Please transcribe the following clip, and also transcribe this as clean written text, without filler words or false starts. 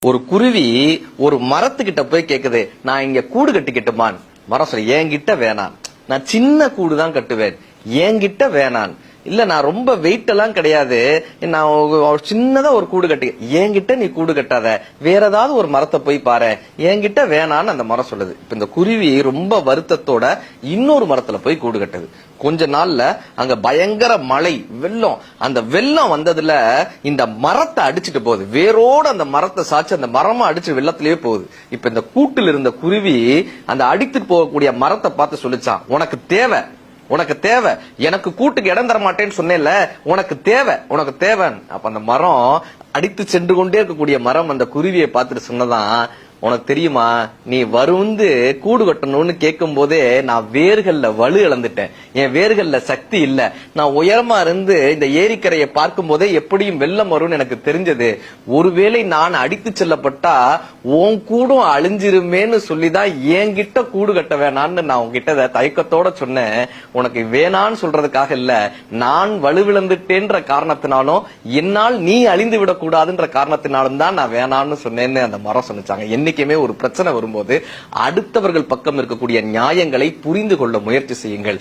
ஒரு குருவி ஒரு மரத்துக்கிட்ட போய் கேக்குது, நான் இங்க கூடு கட்டிக்கிட்டுமான். மரம் சொல்லி, என்கிட்ட வேணாம், நான் சின்ன கூடு தான் கட்டுவேன், என்கிட்ட வேணான். இல்ல, நான் ரொம்ப வெயிட் எல்லாம் கிடையாது, நான் சின்னதா ஒரு கூடு கட்டி, என்கிட்ட நீ கூடு கட்டாத, வேற ஏதாவது ஒரு மரத்தை போய் பாரு, என்கிட்ட வேணான்னு அந்த மரம் சொல்லுது. இப்ப இந்த குருவி ரொம்ப வருத்தத்தோட இன்னொரு மரத்துல போய் கூடு கட்டுது. கொஞ்ச நாள்ல அங்க பயங்கர மழை, வெள்ளம். அந்த வெள்ளம் வந்ததுல இந்த மரத்தை அடிச்சுட்டு போகுது, வேரோட அந்த மரத்தை சாச்சு அந்த மரமா அடிச்சு வெள்ளத்திலேயே போகுது. இப்ப இந்த கூட்டில் இருந்த குருவி அந்த அடித்துட்டு போகக்கூடிய மரத்தை பார்த்து சொல்லிச்சான், உனக்கு தேவை, உனக்கு தேவை, எனக்கு கூட்டுக்கு இடம் தர மாட்டேன்னு சொன்னேன்ல, உனக்கு தேவை, உனக்கு தேவை. அப்ப அந்த மரம், அடித்து சென்று கொண்டே இருக்கக்கூடிய மரம் அந்த குருவியை பார்த்துட்டு சொன்னதான், உனக்கு தெரியுமா, நீ வந்து கூடு கட்டணும்னு கேட்கும் போதே நான் வேர்கள்ல வலு இழந்துட்டேன், என் வேர்கள்ல சக்தி இல்ல, நான் உயரமா இருந்து இந்த ஏரிக்கரையை பார்க்கும் போதே எப்படியும் வெள்ளம் வரும்னு எனக்கு தெரிஞ்சது, ஒருவேளை நான் அடித்து செல்லப்பட்டா உன் கூடும் அழிஞ்சிருமேன்னு சொல்லிதான் என்கிட்ட கூடு கட்ட வேணான்னு நான் உன்கிட்ட தயக்கத்தோட சொன்னேன். உனக்கு வேணான்னு சொல்றதுக்காக இல்ல, நான் வலுவிழந்துட்டேன்ற காரணத்தினாலும் என்னால் நீ அழிந்து விடக்கூடாதுன்ற காரணத்தினாலும் தான் நான் வேணான்னு சொன்னேன்னு அந்த மரம் சொன்னிச்சாங்க. என்னைக்குமே ஒரு பிரச்சனை வரும்போது அடுத்தவர்கள் பக்கம் இருக்கக்கூடிய நியாயங்களை புரிந்து கொள்ள முயற்சி செய்யுங்கள்.